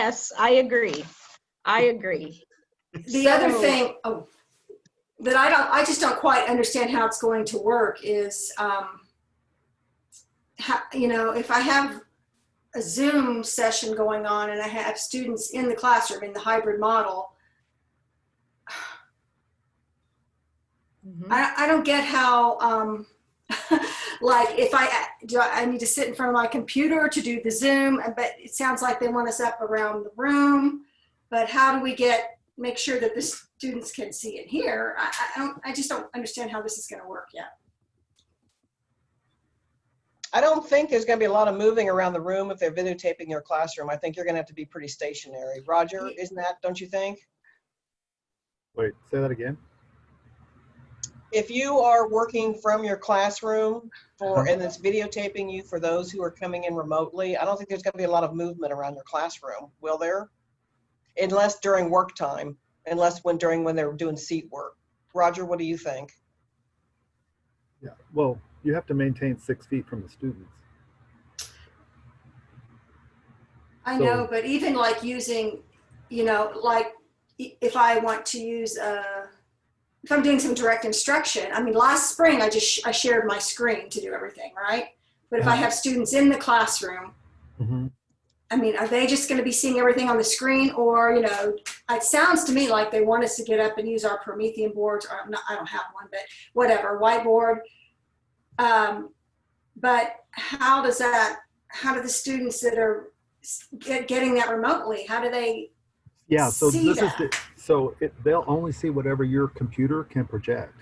Yes, I agree. I agree. The other thing that I just don't quite understand how it's going to work is, you know, if I have a Zoom session going on and I have students in the classroom in the hybrid model, I don't get how, like if I need to sit in front of my computer to do the Zoom, but it sounds like they want us up around the room, but how do we make sure that the students can see and hear? I just don't understand how this is going to work yet. I don't think there's going to be a lot of moving around the room if they're videotaping your classroom. I think you're going to have to be pretty stationary. Roger, isn't that, don't you think? Wait, say that again. If you are working from your classroom and it's videotaping you for those who are coming in remotely, I don't think there's going to be a lot of movement around your classroom, will there? Unless during work time, unless when they're doing seat work. Roger, what do you think? Yeah, well, you have to maintain 6 feet from the students. I know, but even like using, you know, like if I want to use if I'm doing some direct instruction, I mean, last spring I shared my screen to do everything, right? But if I have students in the classroom, I mean, are they just going to be seeing everything on the screen, or, you know, it sounds to me like they want us to get up and use our Promethean boards, or not, I don't have one, but whatever, whiteboard. But how do the students that are getting that remotely, how do they so see this that? They'll only see whatever your computer can project.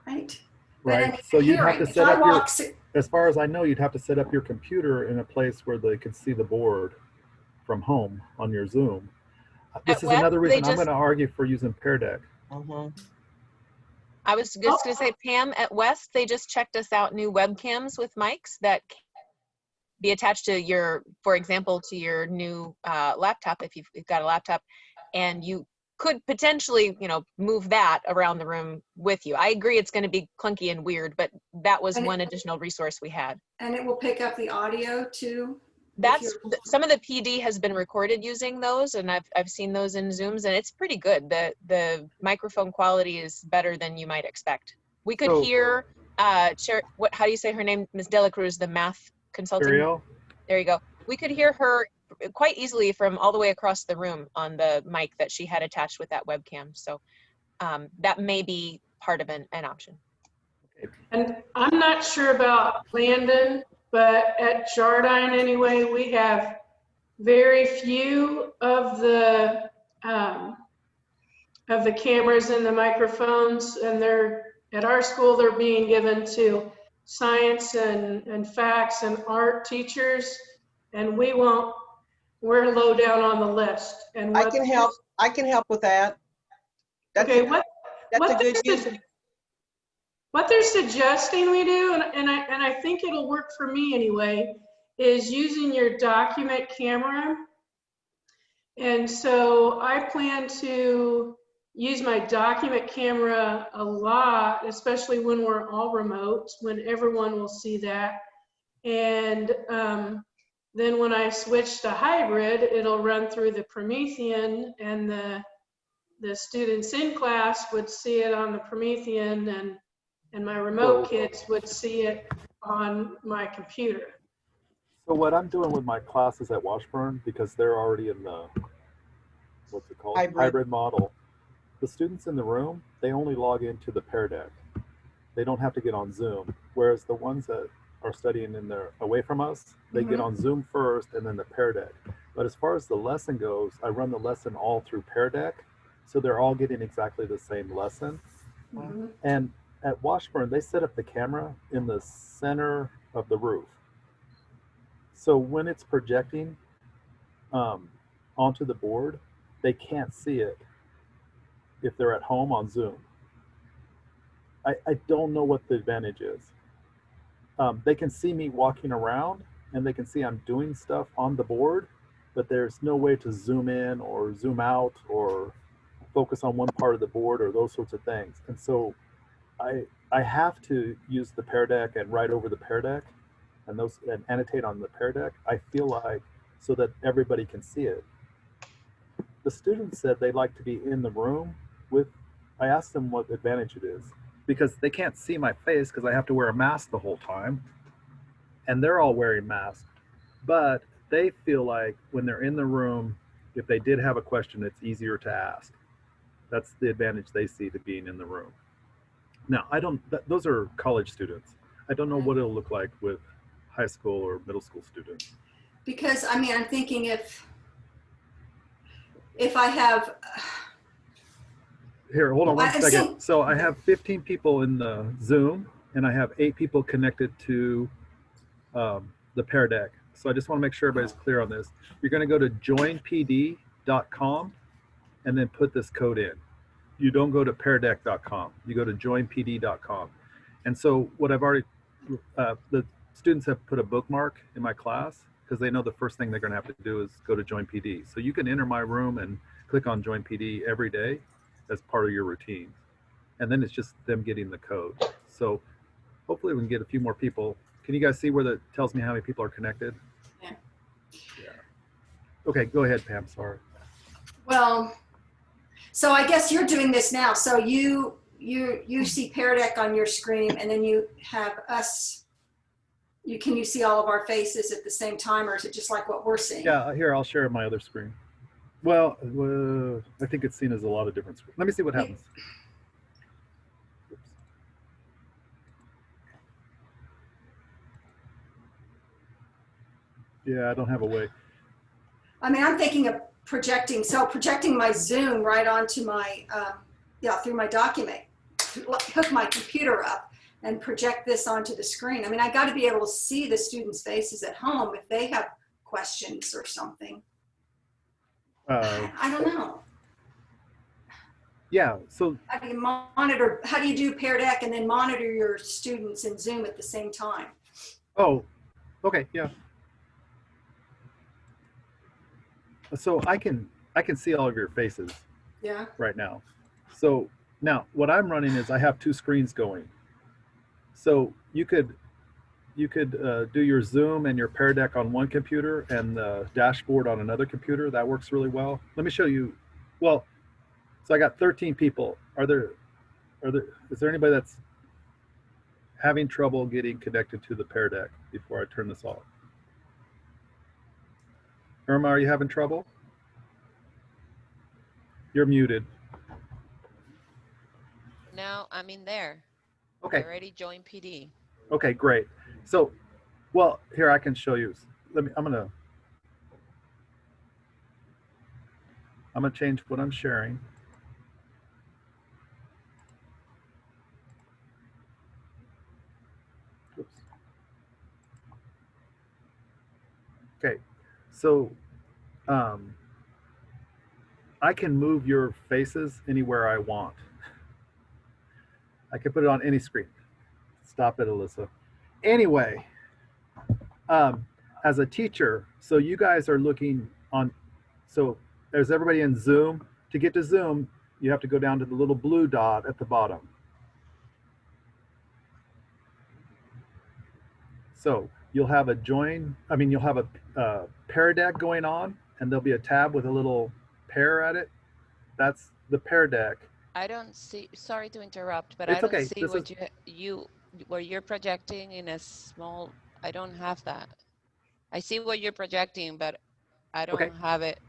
Right. Right. So you'd have to set up as far as I know, you'd have to set up your computer in a place where they could see the board from home on your Zoom. This is another reason I'm going to argue for using Pear Deck. I was just going to say, Pam, at West, they just checked us out new webcams with mics that can be attached to your, for example, to your new laptop, if you've got a laptop, and you could potentially, you know, move that around the room with you. I agree it's going to be clunky and weird, but that was one additional resource we had. And it will pick up the audio too? That's some of the PD has been recorded using those, and I've seen those in Zooms, and it's pretty good. The microphone quality is better than you might expect. We could hear how do you say her name? Ms. Dela Cruz, the math consultant. Ariel? There you go. We could hear her quite easily from all the way across the room on the mic that she had attached with that webcam. So that may be part of an option. And I'm not sure about Landon, but at Jardine anyway, we have very few of the cameras and the microphones, and at our school they're being given to science and facts and art teachers, and we're low down on the list. And I can help with that. That's okay, that's a good use. What they're suggesting we do, and I think it'll work for me anyway, is using your document camera. And so I plan to use my document camera a lot, especially when we're all remote, when everyone will see that. And then when I switch to hybrid, it'll run through the Promethean, and the students in class would see it on the Promethean, and my remote kids would see it on my computer. So what I'm doing with my classes at Washburn, because they're already in the, what's it called? Hybrid model. The students in the room, they only log into the Pear Deck. They don't have to get on Zoom. Whereas the ones that are studying away from us, they get on Zoom first and then the Pear Deck. But as far as the lesson goes, I run the lesson all through Pear Deck. So they're all getting exactly the same lesson. And at Washburn, they set up the camera in the center of the roof. So when it's projecting onto the board, they can't see it if they're at home on Zoom. I don't know what the advantage is. They can see me walking around and they can see I'm doing stuff on the board, but there's no way to zoom in or zoom out or focus on one part of the board or those sorts of things. And so I have to use the Pear Deck and write over the Pear Deck and annotate on the Pear Deck. I feel like so that everybody can see it. The students said they like to be in the room with, I asked them what advantage it is, because they can't see my face because I have to wear a mask the whole time, and they're all wearing masks. But they feel like when they're in the room, if they did have a question, it's easier to ask. That's the advantage they see to being in the room. Now, those are college students. I don't know what it'll look like with high school or middle school students. Because, I mean, I'm thinking if I have, Here, hold on one second. So I have 15 people in the Zoom, and I have 8 people connected to the Pear Deck. So I just want to make sure everybody's clear on this. You're going to go to joinpd.com and then put this code in. You don't go to peardeck.com. You go to joinpd.com. And so what I've already, the students have put a bookmark in my class because they know the first thing they're going to have to do is go to Join PD. So you can enter my room and click on Join PD every day as part of your routine. And then it's just them getting the code. So hopefully we can get a few more people. Can you guys see where that tells me how many people are connected? Yeah. Okay, go ahead, Pam, sorry. Well, so I guess you're doing this now. So you see Pear Deck on your screen, and then you have us. Can you see all of our faces at the same time, or is it just like what we're seeing? Yeah, here, I'll share my other screen. Well, I think it's seen as a lot of different screens. Let me see what happens. Oops. Yeah, I don't have a way. I mean, I'm thinking of projecting my Zoom right onto my, through my document, hook my computer up and project this onto the screen. I mean, I got to be able to see the students' faces at home if they have questions or something. I don't know. Yeah, so. How do you do Pear Deck and then monitor your students in Zoom at the same time? Oh, okay, yeah. So I can see all of your faces. Yeah. Right now. So now what I'm running is I have 2 screens going. So you could do your Zoom and your Pear Deck on one computer and the dashboard on another computer. That works really well. Let me show you. Well, so I got 13 people. Is there anybody that's having trouble getting connected to the Pear Deck before I turn this off? Irma, are you having trouble? You're muted. No, I'm in there. Okay. I already joined PD. Okay, great. So, well, here I can show you. I'm gonna change what I'm sharing. Oops. Okay, so I can move your faces anywhere I want. I can put it on any screen. Stop it, Alyssa. Anyway, as a teacher, so you guys are looking on, so there's everybody in Zoom. To get to Zoom, you have to go down to the little blue dot at the bottom. So you'll have you'll have a Pear Deck going on, and there'll be a tab with a little pear at it. That's the Pear Deck. I don't see, sorry to interrupt, but It's I don't okay. see what where you're projecting in a small, I don't have that. I see what you're projecting, but I don't have it.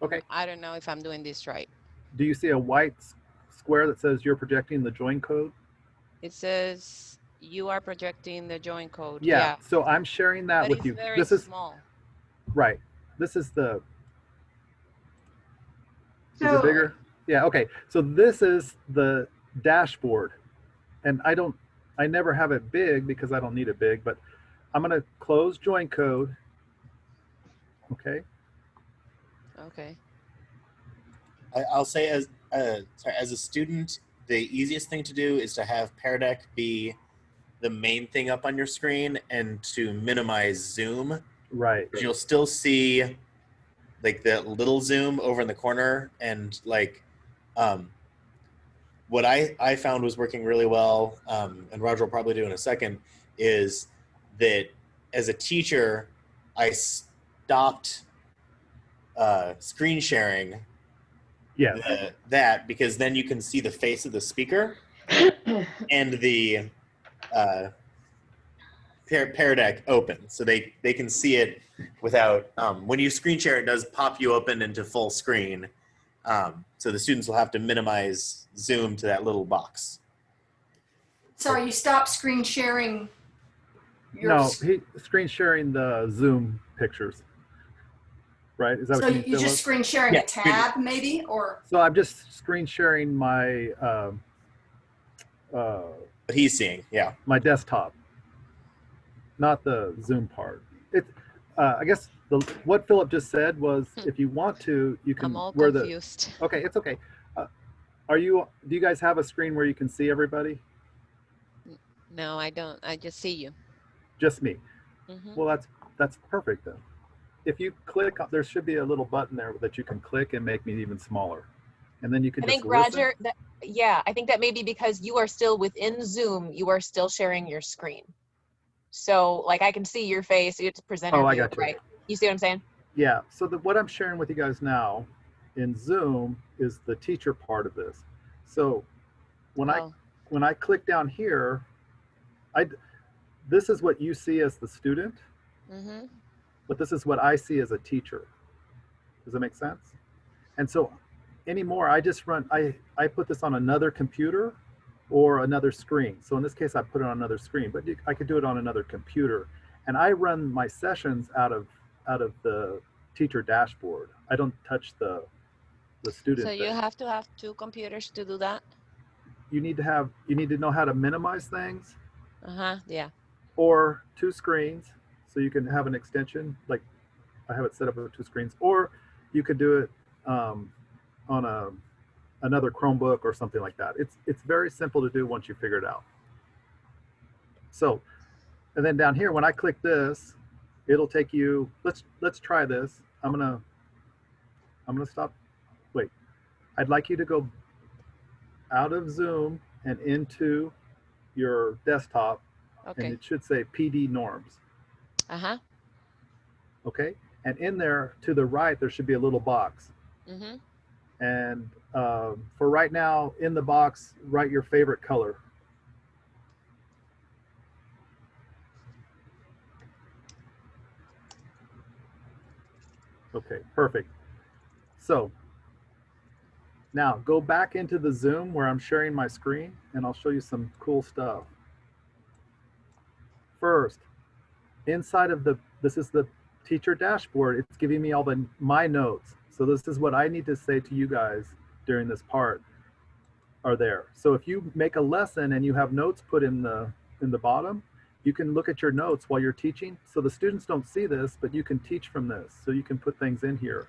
Okay. I don't know if I'm doing this right. Do you see a white square that says you're projecting the join code? It says you are projecting the join code. Yeah. So I'm sharing that with you. This is small. Right. This is the. Is it bigger? Yeah. Okay. So this is the dashboard, and I never have it big because I don't need it big. But I'm gonna close join code. Okay. Okay. I'll say as a student, the easiest thing to do is to have Pear Deck be the main thing up on your screen and to minimize Zoom. Right. You'll still see like the little Zoom over in the corner, and like what I found was working really well, and Roger will probably do in a second, is that as a teacher, I stopped screen sharing Yeah. that, because then you can see the face of the speaker and the Pear Deck open, so they can see it without. When you screen share, it does pop you open into full screen. So the students will have to minimize Zoom to that little box. Sorry, you stopped screen sharing your. No, screen sharing the Zoom pictures. Right? Is that So what you mean, you just Philip? screen sharing Yeah. a tab maybe, or? So I'm just screen sharing my What he's seeing, yeah. my desktop, not the Zoom part. It, I guess what Philip just said was, if you want to, you can. I'm all where confused. Okay, it's okay. Do you guys have a screen where you can see everybody? No, I don't. I just see you. Just me. Mm-hmm. Well, that's perfect then. If you click, there should be a little button there that you can click and make me even smaller, and then you can I just think listen. Roger, yeah, I think that may be because you are still within Zoom, you are still sharing your screen. So like I can see your face, it's presenter Oh, I view, got you. right? You see what I'm saying? Yeah, so what I'm sharing with you guys now in Zoom is the teacher part of this. So when I click down here, this is what you see as the student, Mm-hmm. but this is what I see as a teacher. Does that make sense? And so anymore, I just I put this on another computer or another screen. So in this case, I put it on another screen, but I could do it on another computer. And I run my sessions out of the teacher dashboard. I don't touch the student So you thing. have to have 2 computers to do that? You need to know how to minimize things, Uh-huh, yeah. or 2 screens, so you can have an extension. Like I have it set up with 2 screens, or you could do it on another Chromebook or something like that. It's very simple to do once you figure it out. So, and then down here, when I click this, it'll take you. Let's try this. I'm gonna stop. Wait, I'd like you to go out of Zoom and into your desktop, and Okay. it should say PD norms. Uh-huh. Okay, and in there to the right, there should be a little box. Mm-hmm. And for right now, in the box, write your favorite color. Okay, perfect. So now go back into the Zoom where I'm sharing my screen, and I'll show you some cool stuff. First, inside of this is the teacher dashboard. It's giving me all my notes. So this is what I need to say to you guys during this part are there. So if you make a lesson and you have notes put in the bottom, you can look at your notes while you're teaching. So the students don't see this, but you can teach from this. So you can put things in here.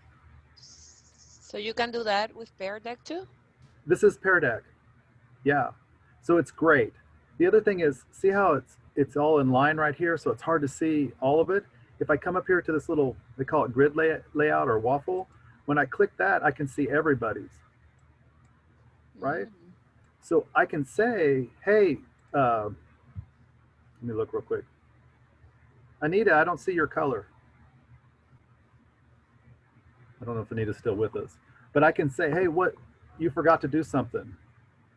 So you can do that with Pear Deck too? This is Pear Deck. Yeah. So it's great. The other thing is, see how it's all in line right here, so it's hard to see all of it. If I come up here to this little, they call it grid layout or waffle, when I click that, I can see everybody's, right? Mm-hmm. So I can say, hey, let me look real quick. Anita, I don't see your color. I don't know if Anita's still with us, but I can say, hey, you forgot to do something,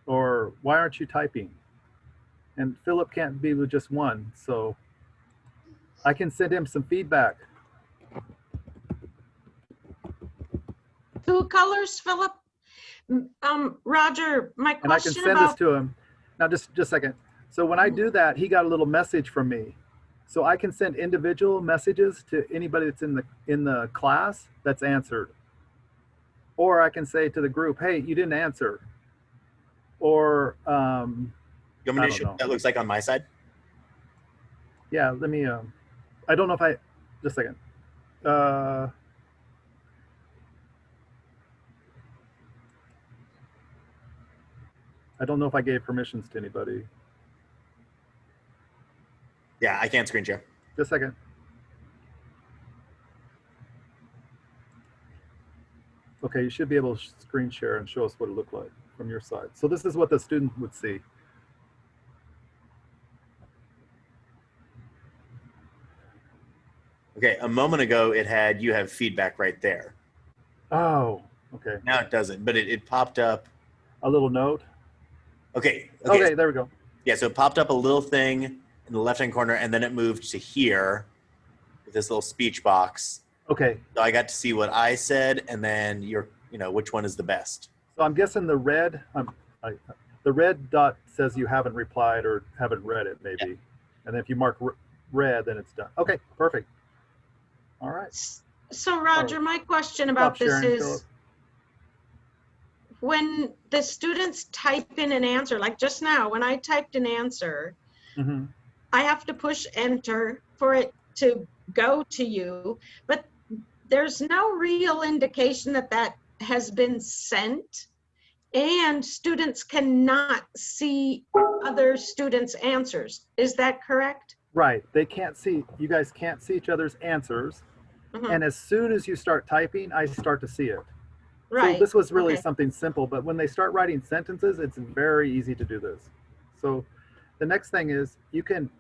or why aren't you typing? And Philip can't be with just one, so I can send him some feedback. 2 colors, Philip? Roger, my question And I can send about this to him. Now, just a second. So when I do that, he got a little message from me. So I can send individual messages to anybody that's in the class that's answered. Or I can say to the group, hey, you didn't answer. Or You want me to show what that looks like on my side? yeah, let me, I don't know if just a second. I don't know if I gave permissions to anybody. Yeah, I can't screen share. Just a second. Okay, you should be able to screen share and show us what it looked like from your side. So this is what the student would see. Okay, a moment ago it had you have feedback right there. Oh, okay. Now it doesn't, but it popped up. A little note. Okay. Okay, there we go. Yeah, so it popped up a little thing in the left-hand corner, and then it moved to here with this little speech box. Okay. So I got to see what I said, and then which one is the best. So I'm guessing the red, the red dot says you haven't replied or haven't read it, maybe. Yeah. And then if you mark red, then it's done. Okay, perfect. All right. So Roger, my question about this sharing, is, Philip. When the students type in an answer, like just now, when I typed an answer, I have to push enter for it to go to you, but there's no real indication that that has been sent, and students cannot see other students' answers. Is that correct? Right. They can't see, you guys can't see each other's answers. And as soon as you start typing, I start to see it. Right. So this was really something simple, but when they start writing sentences, it's very easy to do this. So the next thing is you can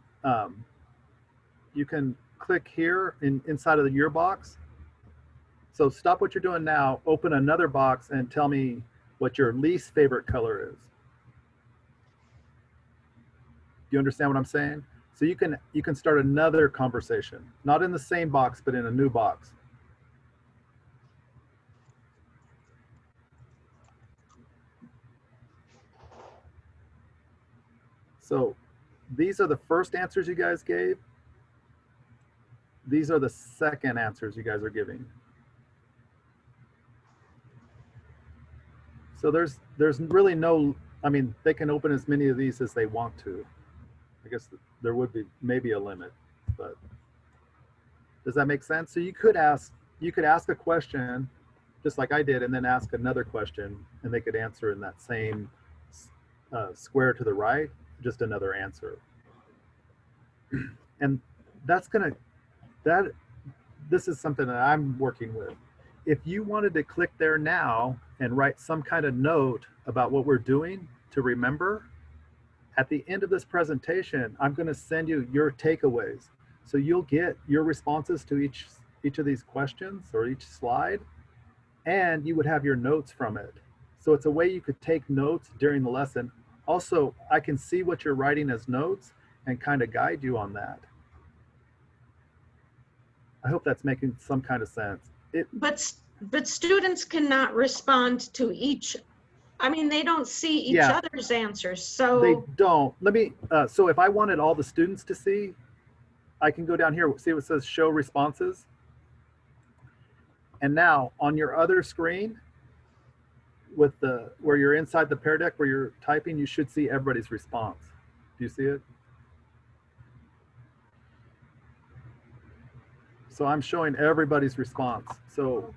click here inside of the your box. So stop what you're doing now, open another box and tell me what your least favorite color is. Do you understand what I'm saying? So you can start another conversation, not in the same box, but in a new box. So these are the first answers you guys gave. These are the second answers you guys are giving. So there's really no, I mean, they can open as many of these as they want to. I guess there would be maybe a limit, but does that make sense? So you could ask a question just like I did, and then ask another question, and they could answer in that same square to the right, just another answer. And this is something that I'm working with. If you wanted to click there now and write some kind of note about what we're doing to remember, at the end of this presentation, I'm going to send you your takeaways. So you'll get your responses to each of these questions or each slide, and you would have your notes from it. So it's a way you could take notes during the lesson. Also, I can see what you're writing as notes and kind of guide you on that. I hope that's making some kind of sense. But students cannot respond to each. I mean, they don't see each other's answers, so. They don't. Let me, so if I wanted all the students to see, I can go down here, see what says show responses. And now on your other screen, with where you're inside the Pear Deck, where you're typing, you should see everybody's response. Do you see it? So I'm showing everybody's response. So,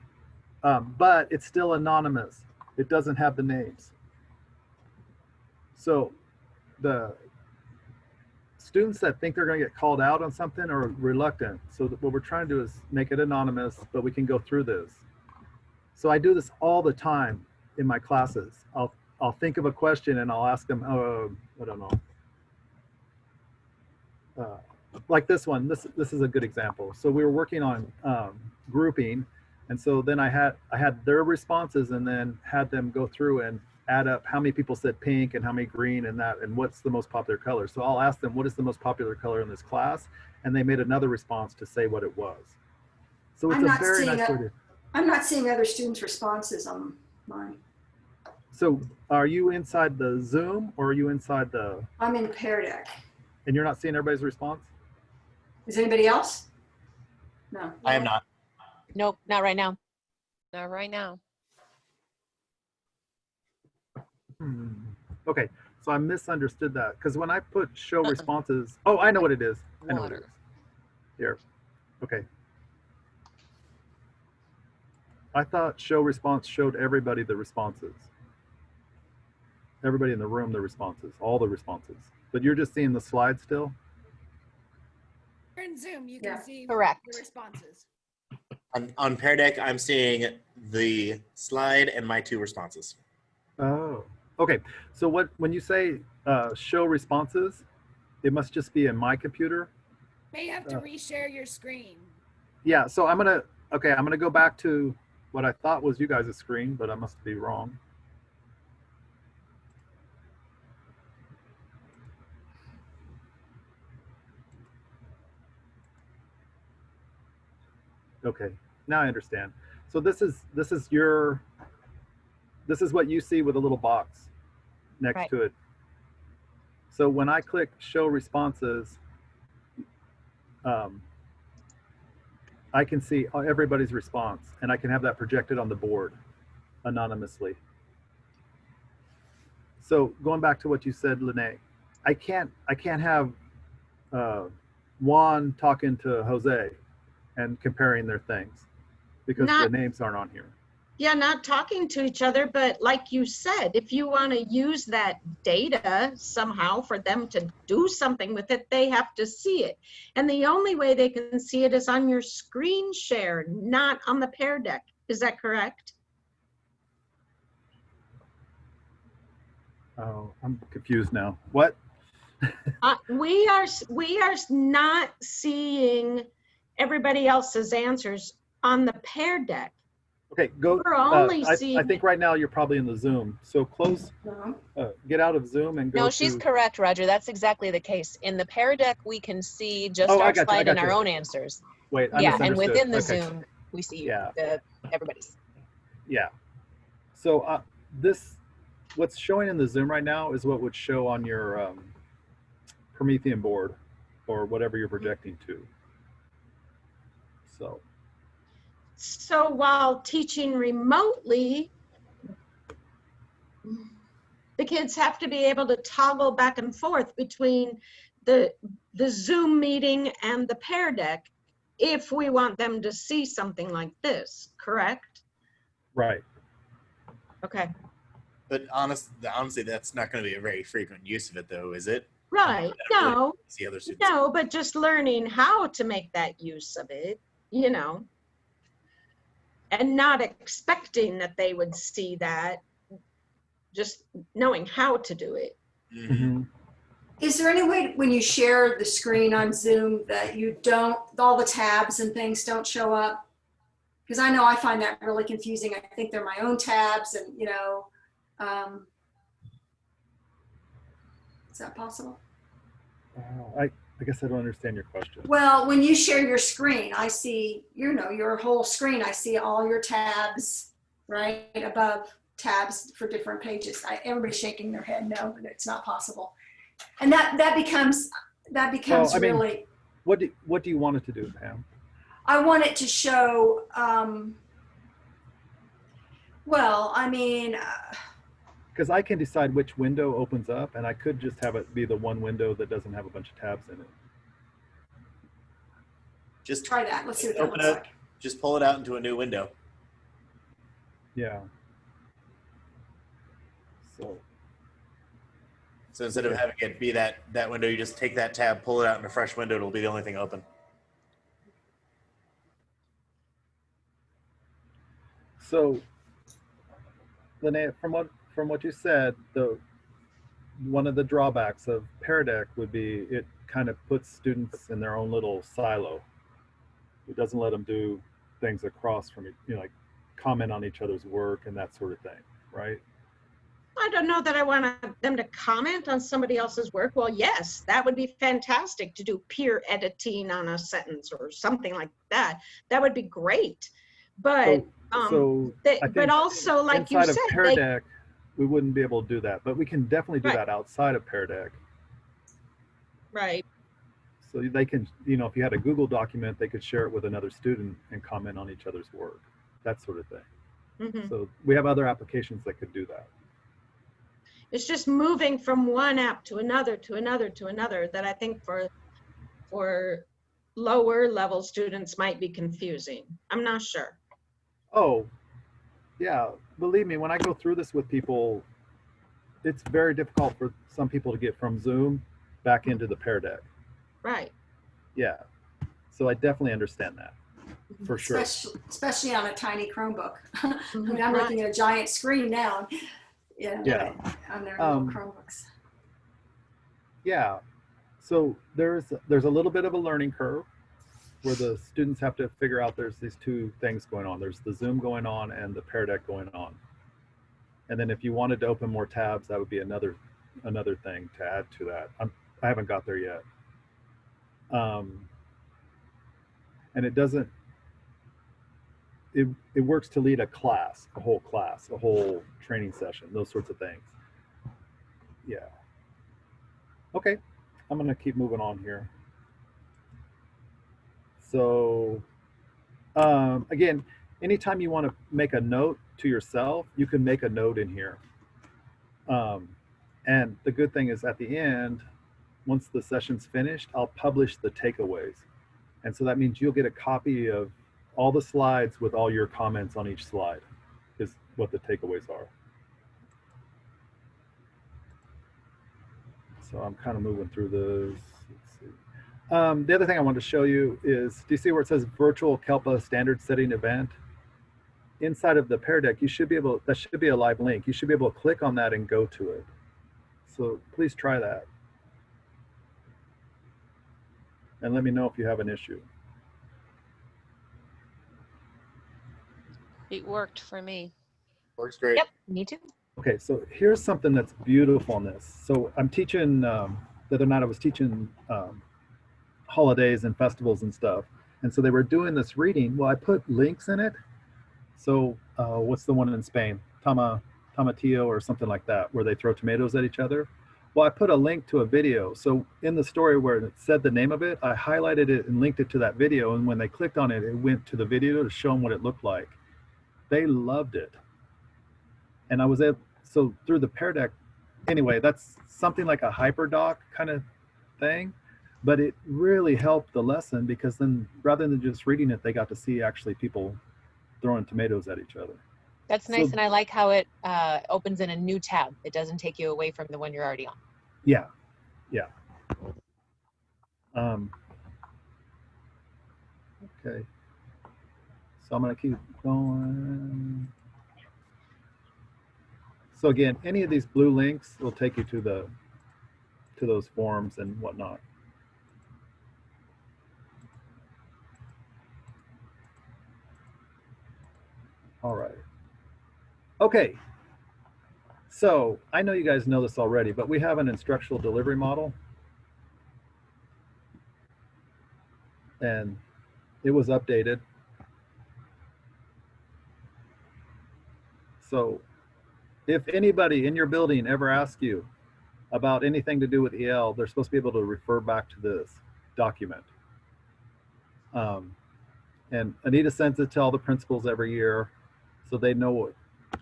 but it's still anonymous. It doesn't have the names. So the students that think they're going to get called out on something are reluctant. So what we're trying to do is make it anonymous, but we can go through this. So I do this all the time in my classes. I'll think of a question and I'll ask them, I don't know. Like this one, this is a good example. So we were working on grouping, and so then I had their responses and then had them go through and add up how many people said pink and how many green and that, and what's the most popular color. So I'll ask them, what is the most popular color in this class? And they made another response to say what it was. So it's a very nice way to. I'm not seeing other students' responses on mine. So are you inside the Zoom or are you inside the? I'm in Pear Deck. And you're not seeing everybody's response? Is anybody else? No. I am not. Nope, not right now. Not right now. Okay, so I misunderstood that because when I put show responses, oh, I know what it is. I know what it is. Here, okay. I thought show response showed everybody the responses. Everybody in the room, the responses, all the responses. But you're just seeing the slide still? In Zoom, you can see Correct. the responses. On Pear Deck, I'm seeing the slide and my 2 responses. Oh, okay. So when you say show responses, it must just be in my computer. May have to reshare your screen. Yeah. So I'm gonna go back to what I thought was you guys' screen, but I must be wrong. Okay, now I understand. So this is what you see with a little box next Right. to it. So when I click show responses, I can see everybody's response, and I can have that projected on the board anonymously. So going back to what you said, Lene, I can't have Juan talking to Jose and comparing their things because the names aren't on here. Yeah, not talking to each other, but like you said, if you want to use that data somehow for them to do something with it, they have to see it. And the only way they can see it is on your screen share, not on the Pear Deck. Is that correct? Oh, I'm confused now. What? We are not seeing everybody else's answers on the Pear Deck. Okay, go. We're only seeing. I think right now you're probably in the Zoom. So close, get out of Zoom and go. No, she's correct, Roger. That's exactly the case. In the Pear Deck, we can see just I our got slide you. and our own answers. Wait, I yeah, and misunderstood. within the Okay. Zoom, we see everybody's. Yeah. So what's showing in the Zoom right now is what would show on your Promethean board or whatever you're projecting to. So while teaching remotely, the kids have to be able to toggle back and forth between the Zoom meeting and the Pear Deck if we want them to see something like this, correct? Right. Okay. But honestly, that's not going to be a very frequent use of it, though, is it? Right. No. See other students. No, but just learning how to make that use of it, you know, and not expecting that they would see that, just knowing how to do it. Mm-hmm. Is there any way when you share the screen on Zoom that you don't, all the tabs and things don't show up? Because I know I find that really confusing. I think they're my own tabs and, you know, is that possible? I guess I don't understand your question. Well, when you share your screen, I see, you know, your whole screen. I see all your tabs right above tabs for different pages. Everybody's shaking their head no, but it's not possible. And that becomes well, I mean, really. What do you want it to do, Pam? I want it to show. Well, I mean. Because I can decide which window opens up, and I could just have it be the one window that doesn't have a bunch of tabs in it. Just try that. Let's see what that looks like. Just pull it out into a new window. Yeah. So instead of having it be that window, you just take that tab, pull it out in a fresh window. It'll be the only thing open. So, Linnea, from what you said, one of the drawbacks of Pear Deck would be it kind of puts students in their own little silo. It doesn't let them do things across from, like comment on each other's work and that sort of thing, right? I don't know that I want them to comment on somebody else's work. Well, yes, that would be fantastic to do peer editing on a sentence or something like that. That would be great. But but also, like you said, inside of Pear Deck, we wouldn't be able to do that. But we can definitely do that outside of Pear Deck. Right. So they can, if you had a Google document, they could share it with another student and comment on each other's work, that sort of thing. Mm-hmm. So we have other applications that could do that. It's just moving from one app to another, to another, to another that I think for lower level students might be confusing. I'm not sure. Oh, yeah. Believe me, when I go through this with people, it's very difficult for some people to get from Zoom back into the Pear Deck. Right. Yeah. So I definitely understand that, for sure. Especially on a tiny Chromebook. I mean, I'm looking at a giant screen now. Yeah. On their little Chromebooks. Yeah. So there's a little bit of a learning curve. where the students have to figure out there's these two things going on. There's the Zoom going on and the Pear Deck going on. And then if you wanted to open more tabs, that would be another thing to add to that. I haven't got there yet. And it doesn't, it works to lead a class, a whole training session, those sorts of things. Yeah. Okay, I'm gonna keep moving on here. So again, anytime you want to make a note to yourself, you can make a note in here. And the good thing is at the end, once the session's finished, I'll publish the takeaways. And so that means you'll get a copy of all the slides with all your comments on each slide is what the takeaways are. So I'm kind of moving through those. Let's see. The other thing I wanted to show you is, do you see where it says virtual Kelpa standard setting event? Inside of the Pear Deck, you should be able, that should be a live link. You should be able to click on that and go to it. So please try that. And let me know if you have an issue. It worked for me. Works great. Yep, me too. Okay, so here's something that's beautiful in this. So I'm teaching, the other night I was teaching holidays and festivals and stuff. And so they were doing this reading. Well, I put links in it. So what's the one in Spain? Tomatillo or something like that, where they throw tomatoes at each other. Well, I put a link to a video. So in the story where it said the name of it, I highlighted it and linked it to that video. And when they clicked on it, it went to the video to show them what it looked like. They loved it. And I was able, so through the Pear Deck, anyway, that's something like a hyperdoc kind of thing, but it really helped the lesson because then rather than just reading it, they got to see actually people throwing tomatoes at each other. That's nice, and I like how it opens in a new tab. It doesn't take you away from the one you're already on. Yeah, yeah. Okay, so I'm gonna keep going. So again, any of these blue links will take you to those forums and whatnot. All right. Okay. So I know you guys know this already, but we have an instructional delivery model. And it was updated. So if anybody in your building ever asks you about anything to do with EL, they're supposed to be able to refer back to this document. And Anita sends it to all the principals every year, so they know what,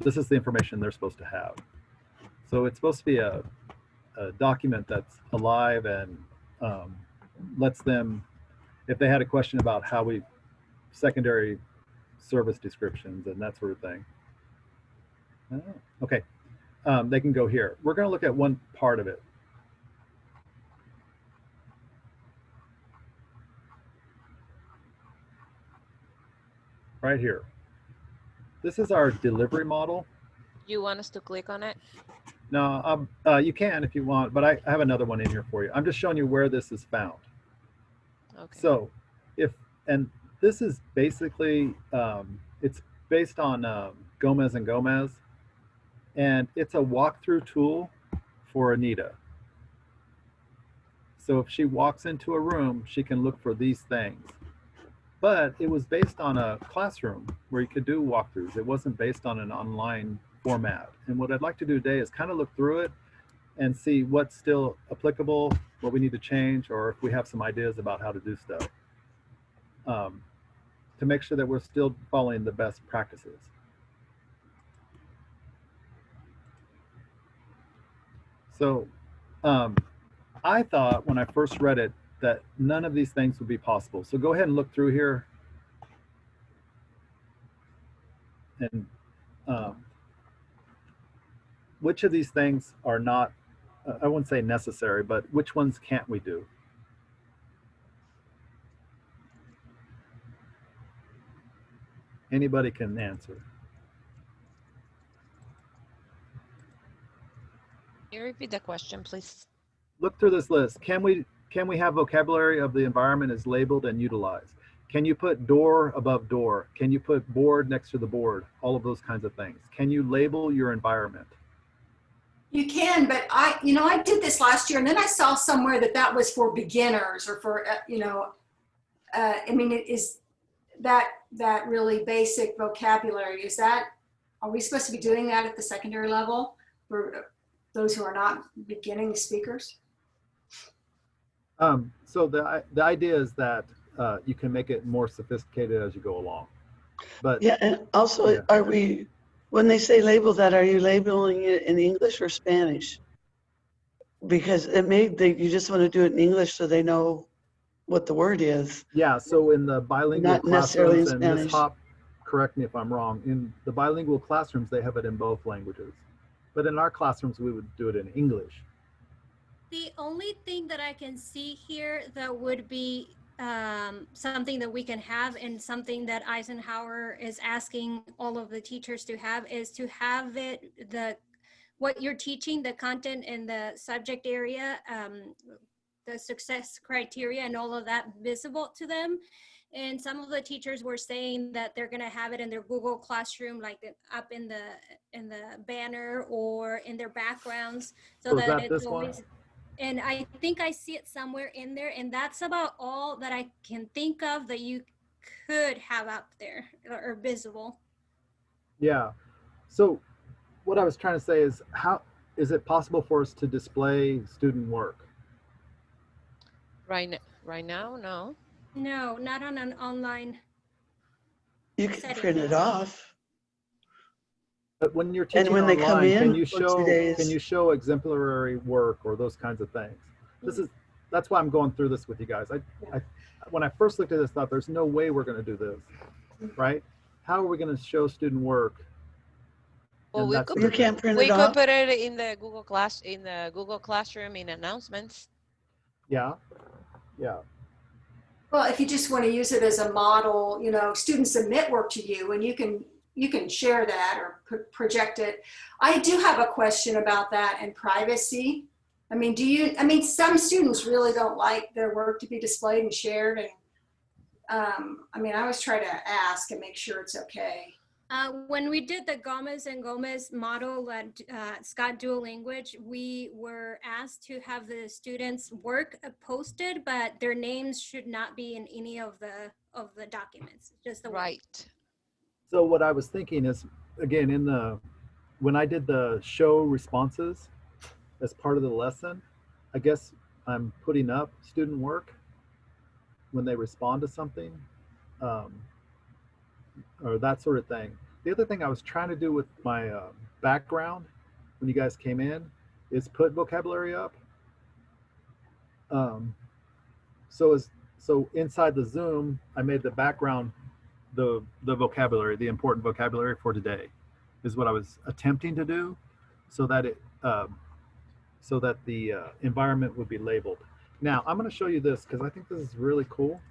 this is the information they're supposed to have. So it's supposed to be a document that's alive and lets them, if they had a question about how we, secondary service descriptions and that sort of thing. Okay, they can go here. We're going to look at one part of it. Right here. This is our delivery model. You want us to click on it? No, you can if you want, but I have another one in here for you. I'm just showing you where this is found. Okay. So and this is basically, it's based on Gomez and Gomez, and it's a walkthrough tool for Anita. So if she walks into a room, she can look for these things. But it was based on a classroom where you could do walkthroughs. It wasn't based on an online format. And what I'd like to do today is kind of look through it and see what's still applicable, what we need to change, or if we have some ideas about how to do stuff, to make sure that we're still following the best practices. So I thought when I first read it that none of these things would be possible. So go ahead and look through here. And which of these things are not, I wouldn't say necessary, but which ones can't we do? Anybody can answer. Can you repeat the question, please? Look through this list. Can we have vocabulary of the environment is labeled and utilized? Can you put door above door? Can you put board next to the board? All of those kinds of things. Can you label your environment? You can, but I did this last year, and then I saw somewhere that was for beginners or for, I mean, is that really basic vocabulary? Are we supposed to be doing that at the secondary level for those who are not beginning speakers? So the idea is that you can make it more sophisticated as you go along. But yeah, and also, yeah. Are we, when they say label that, are you labeling it in English or Spanish? Because you just want to do it in English so they know what the word is. Yeah, so in the bilingual Not necessarily in classrooms, and Ms. Spanish. Hop, correct me if I'm wrong, in the bilingual classrooms, they have it in both languages. But in our classrooms, we would do it in English. The only thing that I can see here that would be something that we can have, and something that Eisenhower is asking all of the teachers to have, is to have what you're teaching, the content and the subject area, the success criteria and all of that visible to them. And some of the teachers were saying that they're going to have it in their Google Classroom, like up in the banner or in their backgrounds, so that it's always. And I think I see it somewhere in there, and that's about all that I can think of that you could have up there or visible. Yeah. So what I was trying to say is, how is it possible for us to display student work? Right now, no. No, not on an online. You can setting. print it off. But when you're teaching And when they online, come in can you for 2 days. show exemplary work or those kinds of things? That's why I'm going through this with you guys. When I first looked at this, I thought there's no way we're going to do this, right? How are we going to show student work? Well, you can't print we it could off. put it in the Google Classroom in announcements. Yeah, yeah. Well, if you just want to use it as a model, students submit work to you, and you can share that or project it. I do have a question about that and privacy. I mean, some students really don't like their work to be displayed and shared. And I always try to ask and make sure it's okay. When we did the Gomez and Gomez model at Scott Dual Language, we were asked to have the students' work posted, but their names should not be in any of the documents, just the right. Work. So what I was thinking is, again, when I did the show responses as part of the lesson, I guess I'm putting up student work when they respond to something, or that sort of thing. The other thing I was trying to do with my background when you guys came in is put vocabulary up. So inside the Zoom, I made the background the vocabulary, the important vocabulary for today, is what I was attempting to do, so that the environment would be labeled. Now I'm going to show you this because I think this is really cool.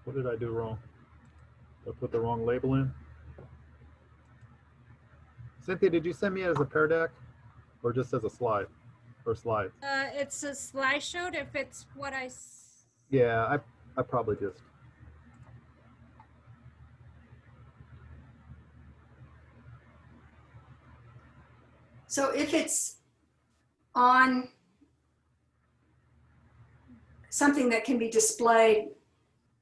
What did I do wrong? Did I put the wrong label in? Cynthia, did you send me it as a pear deck or just as a slide or slides? It's a slideshow if it's what I. Yeah, I probably just. So if it's on something that can be displayed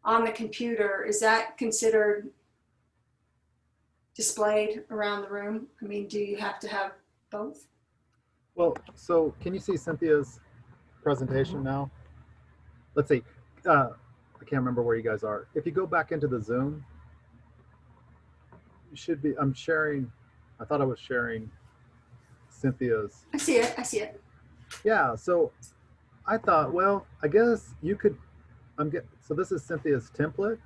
on the computer, is that considered displayed around the room? I mean, do you have to have both? Well, so can you see Cynthia's presentation now? Let's see. I can't remember where you guys are. If you go back into the Zoom, you should be, I'm sharing, I thought I was sharing Cynthia's. I see it. Yeah, so I thought, well, I guess you could, so this is Cynthia's template.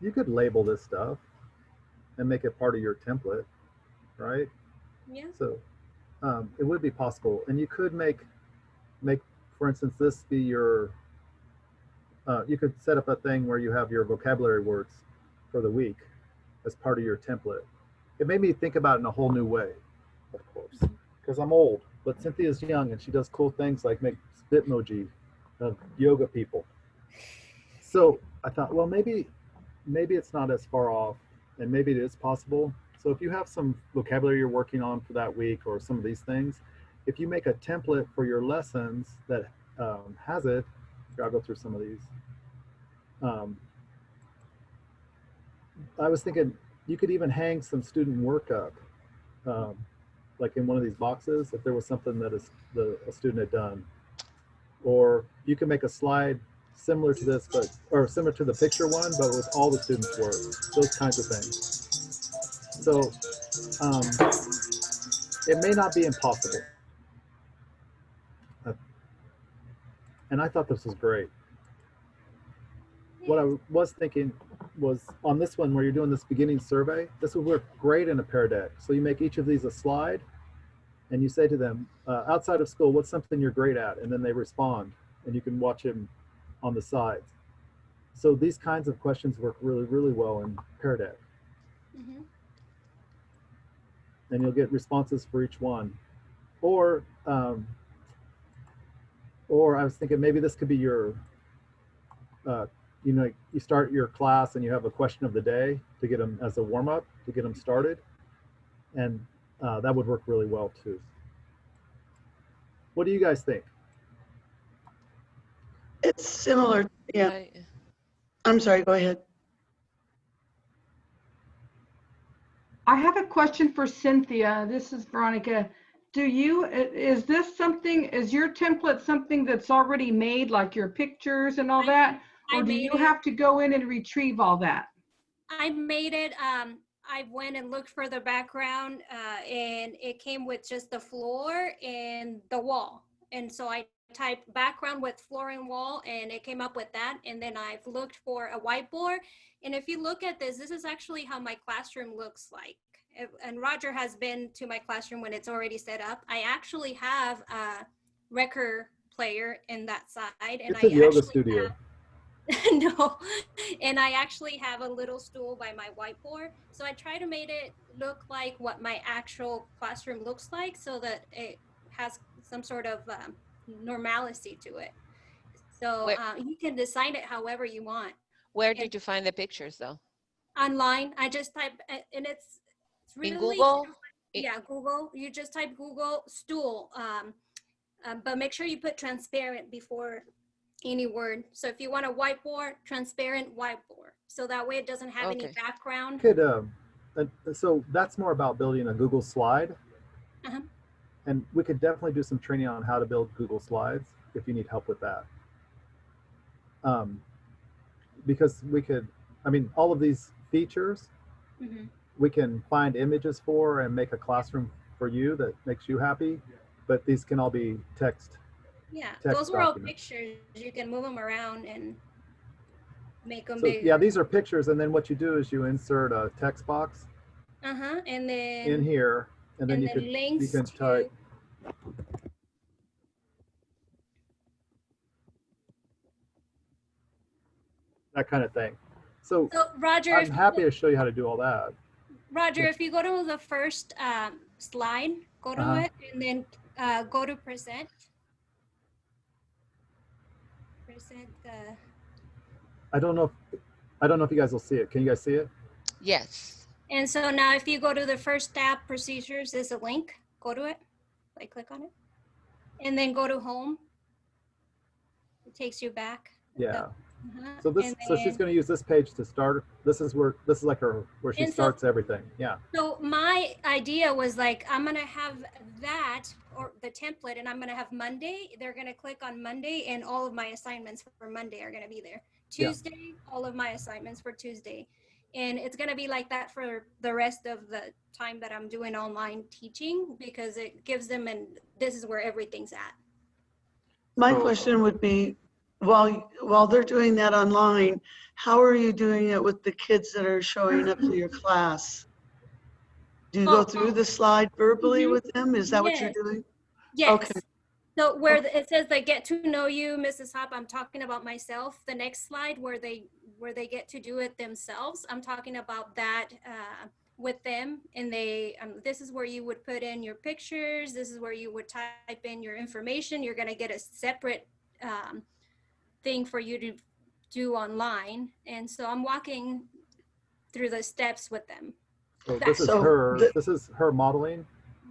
You could label this stuff and make it part of your template, right? Yeah. So it would be possible. And you could make, for instance, this be your, you could set up a thing where you have your vocabulary words for the week, as part of your template. It made me think about it in a whole new way, of course, because I'm old, but Cynthia's young and she does cool things like make Bitmoji of yoga people. So I thought, well, maybe it's not as far off, and maybe it is possible. So if you have some vocabulary you're working on for that week or some of these things, if you make a template for your lessons that has it, here, I'll go through some of these. I was thinking you could even hang some student work up, like in one of these boxes, if there was something that a student had done. Or you can make a slide similar to this, or similar to the picture one, but with all the students' work, those kinds of things. So it may not be impossible. And I thought this was great. What I was thinking was on this one where you're doing this beginning survey, this would work great in a Pear Deck. So you make each of these a slide and you say to them, outside of school, what's something you're great at? And then they respond and you can watch them on the sides. So these kinds of questions work really, really well in Pear Deck. Mm-hmm. And you'll get responses for each one. Or I was thinking maybe this could be your, you start your class and you have a question of the day to get them as a warm up, to get them started. And that would work really well too. What do you guys think? It's similar. Yeah. I'm sorry, go ahead. I have a question for Cynthia. This is Veronica. Is your template something that's already made, like your pictures and all that? Or do you have to go in and retrieve all that? I made it. I went and looked for the background and it came with just the floor and the wall. And so I typed background with floor and wall and it came up with that. And then I've looked for a whiteboard. And if you look at this is actually how my classroom looks like. And Roger has been to my classroom when it's already set up. I actually have a record player in that side. And it's a yoga studio. No, and I actually have a little stool by my whiteboard. So I try to make it look like what my actual classroom looks like so that it has some sort of normalcy to it. So you can design it however you want. Where did you find the pictures though? Online. I just type, and it's really, in Google? Yeah, Google. You just type Google stool, but make sure you put transparent before any word. So if you want a whiteboard, transparent whiteboard. So that way it doesn't have any background. So that's more about building a Google slide. Uh-huh. And we could definitely do some training on how to build Google Slides if you need help with that. Because all of these features, mm-hmm. we can find images for and make a classroom for you that makes you happy, but these can all be text. Yeah, those were all pictures. You can move them around and make them bigger. Yeah, these are pictures, and then what you do is you insert a text box. And then in here, and then you can type. That kind of thing. So Roger, I'm happy to show you how to do all that. Roger, if you go to the first slide, go to it, and then go to present. I don't know if you guys will see it. Can you guys see it? Yes. And so now if you go to the first tab, procedures, there's a link. Go to it, click on it, and then go to home. It takes you back. Yeah. So she's going to use this page to start. This is where she starts everything. Yeah. So my idea was I'm going to have that or the template, and I'm going to have Monday. They're going to click on Monday, and all of my assignments for Monday are going to be there. Tuesday, all of my assignments for Tuesday. And it's going to be like that for the rest of the time that I'm doing online teaching, because it gives them, and this is where everything's at. My question would be, while they're doing that online, how are you doing it with the kids that are showing up to your class? Do you go through the slide verbally with them? Is that what you're doing? Yes. Okay. So where it says they get to know you, Mrs. Hop, I'm talking about myself. The next slide where they get to do it themselves, I'm talking about that with them. And they, this is where you would put in your pictures. This is where you would type in your information. You're gonna get a separate thing for you to do online. And so I'm walking through the steps with them. So this is her modeling.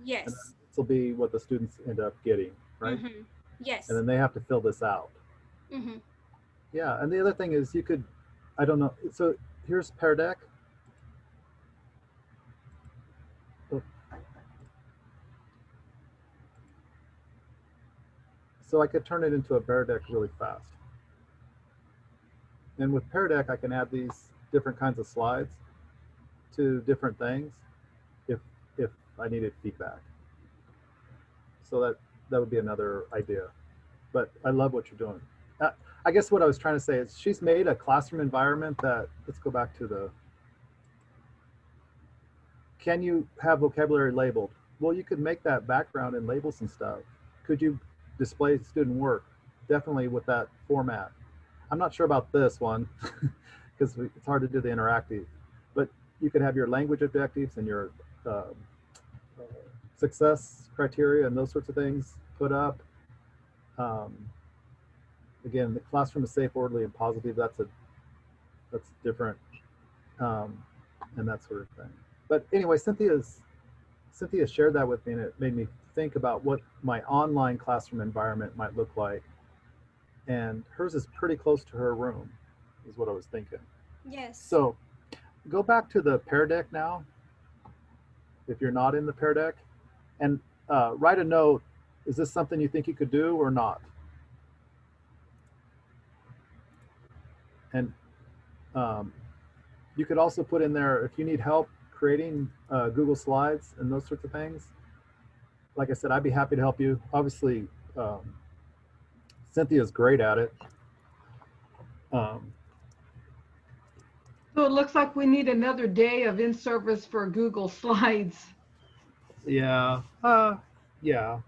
Yes. And this will be what the students end up getting, right? Mm-hmm. Yes. And then they have to fill this out. Mm-hmm. Yeah, and the other thing is you could, I don't know, so here's Pear Deck. Oh. So I could turn it into a Pear Deck really fast. And with Pear Deck, I can add these different kinds of slides to different things if I needed feedback. So that would be another idea. But I love what you're doing. I guess what I was trying to say is she's made a classroom environment that, let's go back to the, can you have vocabulary labeled? Well, you could make that background and label some stuff. Could you display student work? Definitely with that format. I'm not sure about this one because it's hard to do the interactive, but you could have your language objectives and your success criteria and those sorts of things put up. Again, the classroom is safe, orderly, and positive. That's different, and that sort of thing. But anyway, Cynthia shared that with me, and it made me think about what my online classroom environment might look like. And hers is pretty close to her room, is what I was thinking. Yes. So go back to the Pear Deck now, if you're not in the Pear Deck, and write a note. Is this something you think you could do or not? And you could also put in there, if you need help creating Google Slides and those sorts of things. Like I said, I'd be happy to help you. Obviously, Cynthia's great at it. So it looks like we need another day of in-service for Google Slides. Yeah, yeah.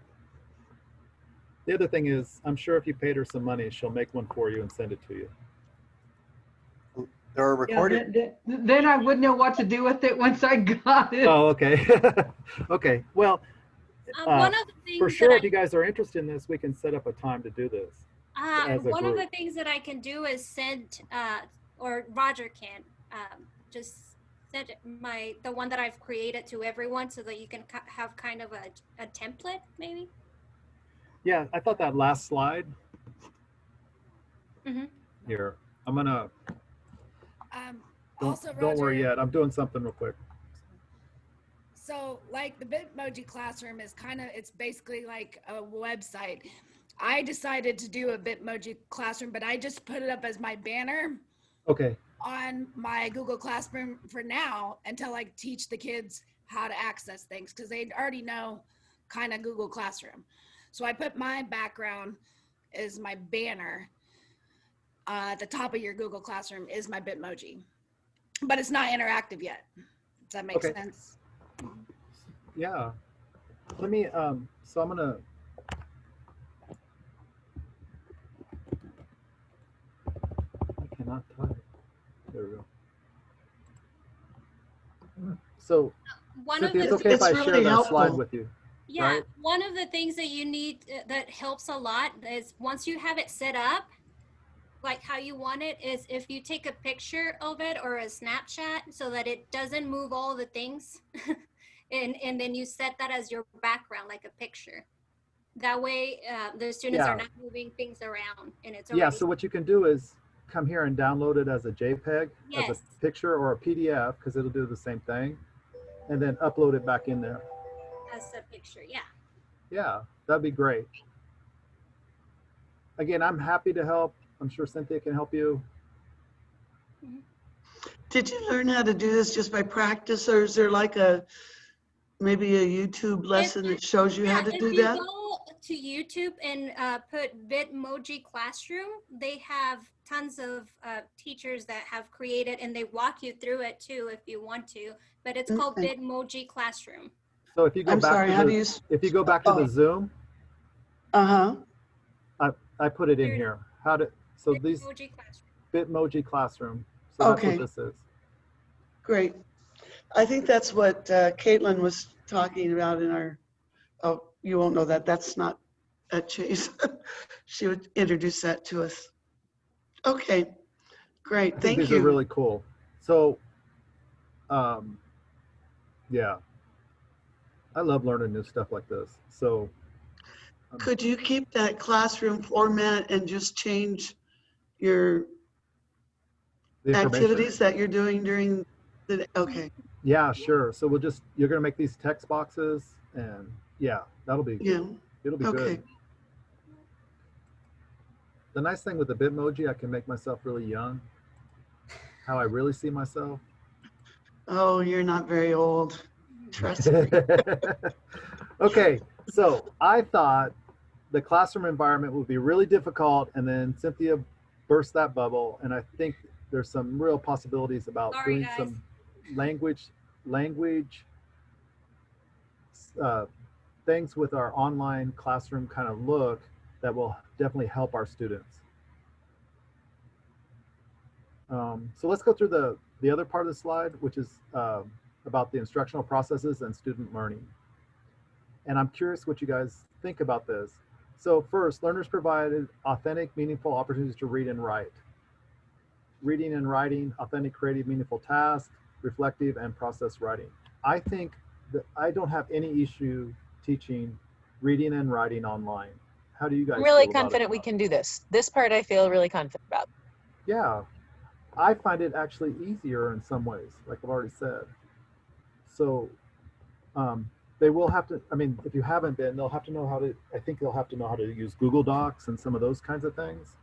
The other thing is, I'm sure if you paid her some money, she'll make one for you and send it to you. There are recorded. Yeah, then I wouldn't know what to do with it once I got it. Oh, okay. Okay. Well, one of the things for sure, if you guys are interested in this, we can set up a time to do this. One of the things that I can do is send, or Roger can, just send the one that I've created to everyone so that you can have kind of a template, maybe. Yeah, I thought that last slide. Mm-hmm. Here, I'm gonna. Don't worry yet. I'm doing something real quick. So like the Bitmoji classroom is it's basically like a website. I decided to do a Bitmoji classroom, but I just put it up as my banner. Okay. On my Google Classroom for now until I teach the kids how to access things because they already know kind of Google Classroom. So I put my background as my banner. At the top of your Google Classroom is my Bitmoji, but it's not interactive yet. Does that make sense? Yeah. Let me, so I'm gonna, I cannot type. There we go. So, Cynthia, it's okay if I share that slide with you. Yeah, right? One of the things that you need that helps a lot is once you have it set up, like how you want it, is if you take a picture of it or a snapshot so that it doesn't move all the things and then you set that as your background, like a picture. That way the students are not moving things around and it's already. Yeah, so what you can do is come here and download it as a JPEG, as a picture or a PDF, because it'll do the same thing, and then upload it back in there. As a picture, yeah. Yeah, that'd be great. Again, I'm happy to help. I'm sure Cynthia can help you. Did you learn how to do this just by practice, or is there like maybe a YouTube lesson that shows you how to do that? If you go to YouTube and put Bitmoji Classroom, they have tons of teachers that have created, and they walk you through it too if you want to, but it's called Bitmoji Classroom. So if you go back to the Zoom, Uh-huh. I put it in here. So these Bitmoji Classroom. Bitmoji Classroom. So that's Okay. what this is. Great. I think that's what Caitlin was talking about in our, oh, you won't know that. That's not at Chase. She would introduce that to us. Okay, great. I think Thank these you. are really cool. So, yeah, I love learning new stuff like this. So, Could you keep that classroom format and just change your the information. activities that you're doing during the day? Okay. Yeah, sure. So you're going to make these text boxes, and yeah, it'll be Okay. good. The nice thing with the Bitmoji, I can make myself really young. How I really see myself. Oh, you're not very old. Trust me. Okay, so I thought the classroom environment would be really difficult, and then Cynthia burst that bubble, and I think there's some real possibilities about doing some language things with our online classroom kind of look that will definitely help our students. So let's go through the other part of the slide, which is about the instructional processes and student learning. And I'm curious what you guys think about this. So first, learners provided authentic, meaningful opportunities to read and write. Reading and writing, authentic, creative, meaningful tasks, reflective, and process writing. I think that I don't have any issue teaching reading and writing online. How do you guys I'm really feel about confident it? we can do this. This part I feel really confident about. Yeah, I find it actually easier in some ways, like I've already said. So they will have to, I mean, if you haven't been, they'll have to know how to, I think they'll have to know how to use Google Docs and some of those kinds of things.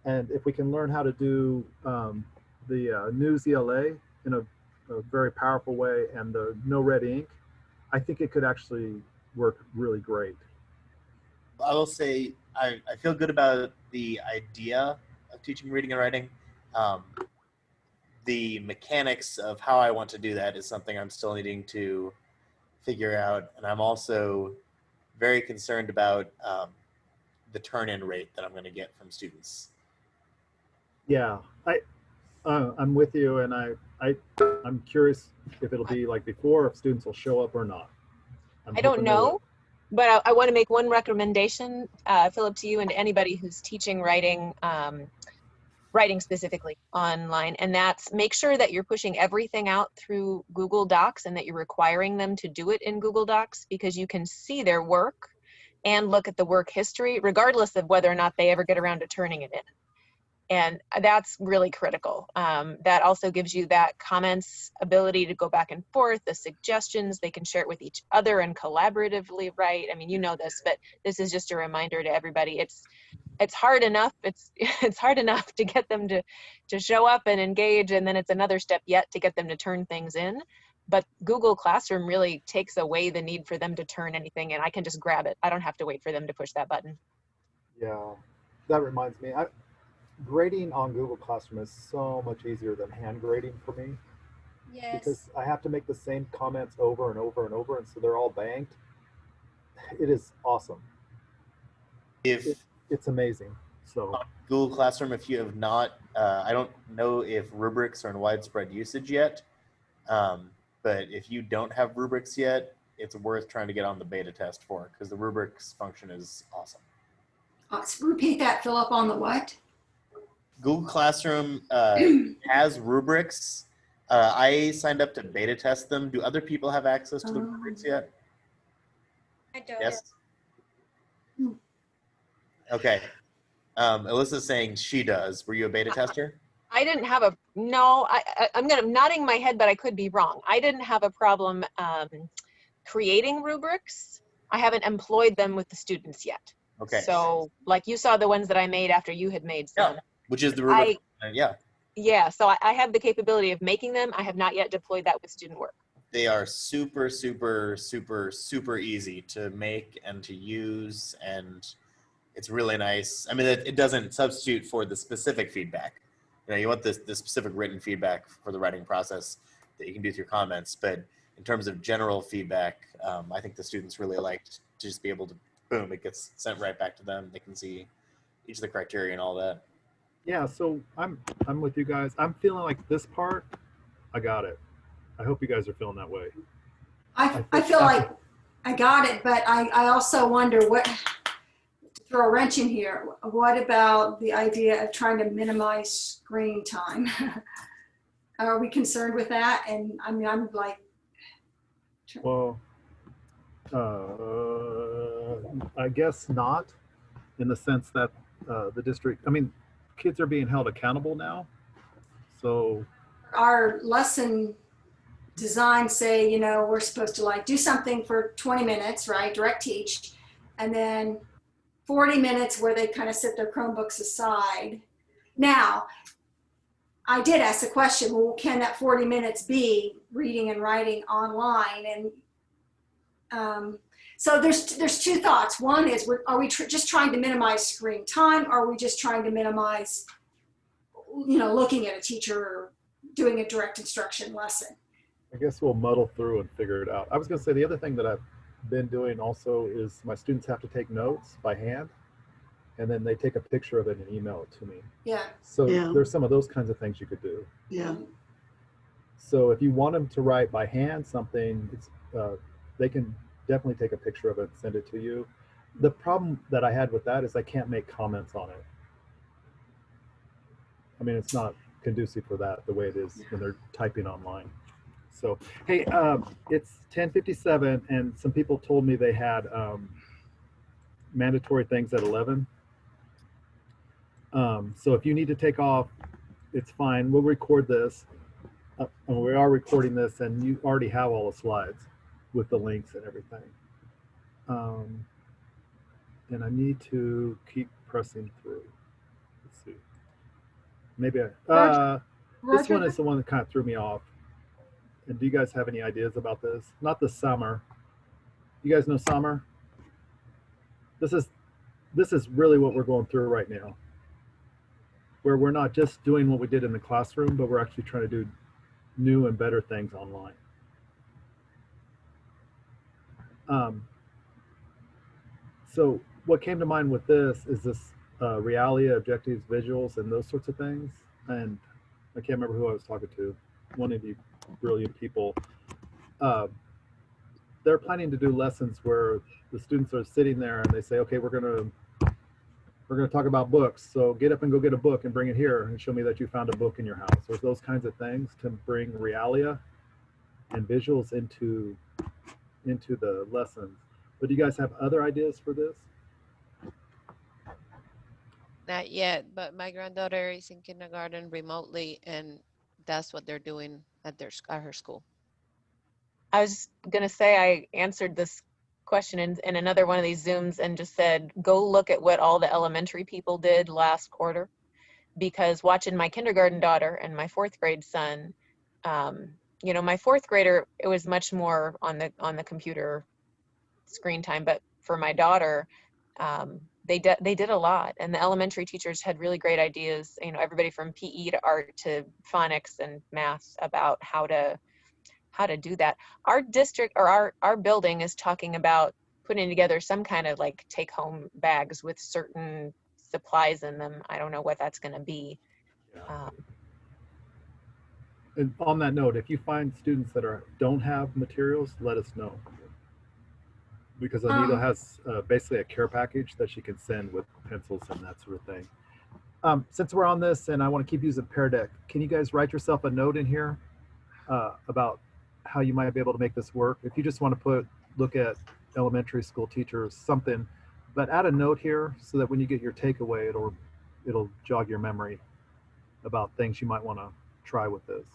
And if we can learn how to do the News ELA in a very powerful way and the no red ink, I think it could actually work really great. I will say I feel good about the idea of teaching reading and writing. The mechanics of how I want to do that is something I'm still needing to figure out. And I'm also very concerned about the turn-in rate that I'm going to get from students. Yeah, I'm with you, and I'm curious if it'll be like before, if students will show up or not. I don't know, but I want to make one recommendation, Philip, to you and to anybody who's teaching writing, writing specifically online, and that's make sure that you're pushing everything out through Google Docs and that you're requiring them to do it in Google Docs, because you can see their work and look at the work history, regardless of whether or not they ever get around to turning it in. And that's really critical. That also gives you that comments ability to go back and forth, the suggestions, they can share it with each other and collaboratively write. I mean, you know this, but this is just a reminder to everybody. It's hard enough. It's hard enough to get them to show up and engage, and then it's another step yet to get them to turn things in. But Google Classroom really takes away the need for them to turn anything in. I can just grab it. I don't have to wait for them to push that button. Yeah, that reminds me. Grading on Google Classroom is so much easier than hand grading for me. Yes. Because I have to make the same comments over and over and over, and so they're all banked. It is awesome. It's amazing. So Google Classroom, if you have not, I don't know if rubrics are in widespread usage yet, but if you don't have rubrics yet, it's worth trying to get on the beta test for, because the rubrics function is awesome. Repeat that, Philip, on the what? Google Classroom has rubrics. I signed up to beta test them. Do other people have access to the rubrics yet? I don't. Yes. Okay. Alyssa's saying she does. Were you a beta tester? I didn't have a, no, I'm nodding my head, but I could be wrong. I didn't have a problem creating rubrics. I haven't employed them with the students yet. Okay. So like you saw the ones that I made after you had made some. Yeah, which is the rubric. Yeah. Yeah, so I have the capability of making them. I have not yet deployed that with student work. They are super, super, super, super easy to make and to use, and it's really nice. I mean, it doesn't substitute for the specific feedback. You know, you want the specific written feedback for the writing process that you can do with your comments, but in terms of general feedback, I think the students really liked to just be able to boom, it gets sent right back to them. They can see each of the criteria and all that. Yeah, so I'm with you guys. I'm feeling like this part, I got it. I hope you guys are feeling that way. I feel like I got it, but I also wonder what, to throw a wrench in here, what about the idea of trying to minimize screen time? Are we concerned with that? And I mean, I'm like, well, I guess not, in the sense that the district, I mean, kids are being held accountable now. So our lesson design say, you know, we're supposed to like do something for 20 minutes, right? Direct teach. And then 40 minutes where they kind of set their Chromebooks aside. Now, I did ask the question, well, can that 40 minutes be reading and writing online? And so there's two thoughts. One is, are we just trying to minimize screen time? Or are we just trying to minimize, you know, looking at a teacher or doing a direct instruction lesson? I guess we'll muddle through and figure it out. I was going to say the other thing that I've been doing also is my students have to take notes by hand, and then they take a picture of it and email it to me. Yeah. So there's some of those kinds of things you could do. Yeah. So if you want them to write by hand something, it's, they can definitely take a picture of it and send it to you. The problem that I had with that is I can't make comments on it. I mean, it's not conducive for that the way it is when they're typing online. So, hey, it's 10:57, and some people told me they had mandatory things at 11. So if you need to take off, it's fine. We'll record this. And we are recording this, and you already have all the slides with the links and everything. And I need to keep pressing through. Let's see. Maybe this one is the one that kind of threw me off. And do you guys have any ideas about this? Not the summer. You guys know summer? This is really what we're going through right now, where we're not just doing what we did in the classroom, but we're actually trying to do new and better things online. So what came to mind with this is this realia, objectives, visuals, and those sorts of things. And I can't remember who I was talking to. One of you brilliant people. They're planning to do lessons where the students are sitting there and they say, okay, we're gonna talk about books. So get up and go get a book and bring it here and show me that you found a book in your house. There's those kinds of things to bring realia and visuals into the lessons. But do you guys have other ideas for this? Not yet, but my granddaughter is in kindergarten remotely, and that's what they're doing at her school. I was gonna say I answered this question in another one of these Zooms and just said, go look at what all the elementary people did last quarter, because watching my kindergarten daughter and my 4th grade son, you know, my 4th grader, it was much more on the computer screen time, but for my daughter, they did a lot, and the elementary teachers had really great ideas, you know, everybody from PE to art to phonics and math about how to do that. Our district or our building is talking about putting together some kind of like take home bags with certain supplies in them. I don't know what that's going to be. And on that note, if you find students that don't have materials, let us know. Because Anita has basically a care package that she can send with pencils and that sort of thing. Since we're on this and I want to keep using Pear Deck, can you guys write yourself a note in here about how you might be able to make this work? If you just want to look at elementary school teachers, something, but add a note here so that when you get your takeaway, it'll jog your memory about things you might want to try with this.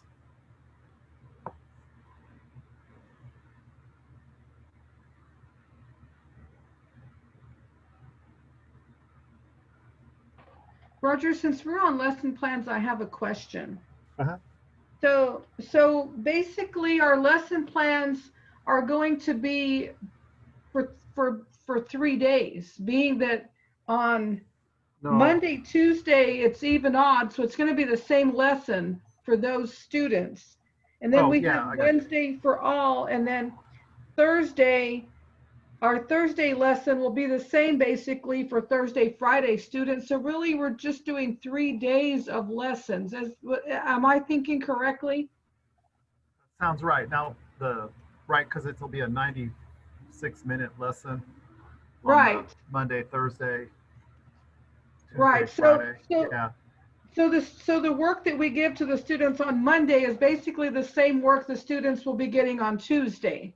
Roger, since we're on lesson plans, I have a question. Uh-huh. So basically our lesson plans are going to be for 3 days, being that on Monday, Tuesday, it's even odd. So it's going to be the same lesson for those students. And then we have Wednesday for all, and then Thursday, our Thursday lesson will be the same basically for Thursday, Friday students. So really we're just doing 3 days of lessons. Am I thinking correctly? Sounds right. Now right, because it'll be a 96-minute lesson on Right. Monday, Thursday, Tuesday, Right. Friday. Yeah. So the work that we give to the students on Monday is basically the same work the students will be getting on Tuesday.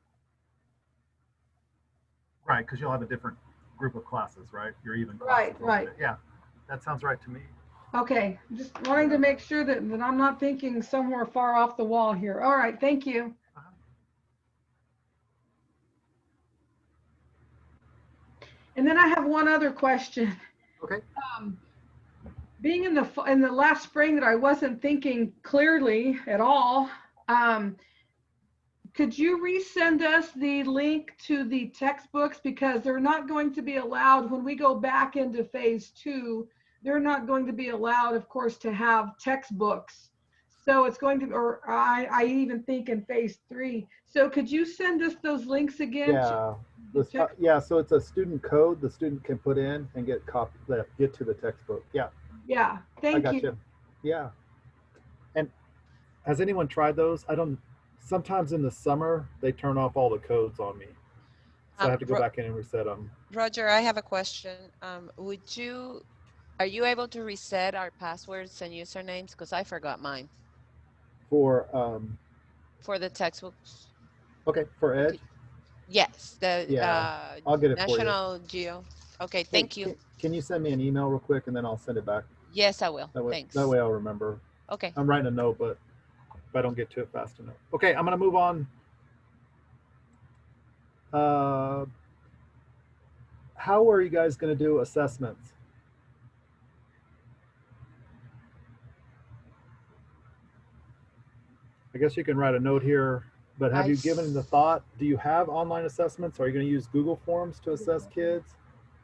Right, because you'll have a different group of classes, right? You're even Right, classes. right. Yeah, that sounds right to me. Okay, just wanting to make sure that I'm not thinking somewhere far off the wall here. All right, thank you. And then I have one other question. Okay. Being in the last spring that I wasn't thinking clearly at all, could you resend us the link to the textbooks, because they're not going to be allowed when we go back into phase 2. They're not going to be allowed, of course, to have textbooks. So it's going to, or I even think in phase 3. So could you send us those links again? Yeah. Yeah. So it's a student code the student can put in and get to the textbook. Yeah. Yeah. Thank you. Yeah. And has anyone tried those? Sometimes in the summer they turn off all the codes on me, so I have to go back in and reset them. Roger, I have a question. Are you able to reset our passwords and usernames? Because I forgot mine. For the textbooks. Okay, for Edge. Yes, I'll get it National for you. Geo. Okay, thank you. Can you send me an email real quick and then I'll send it back? Yes, I will. Thanks. That way I'll remember. Okay. I'm writing a note, but if I don't get to it fast enough. Okay, I'm gonna move on. How are you guys gonna do assessments? I guess you can write a note here, but have you given the thought? Do you have online assessments? Are you going to use Google Forms to assess kids?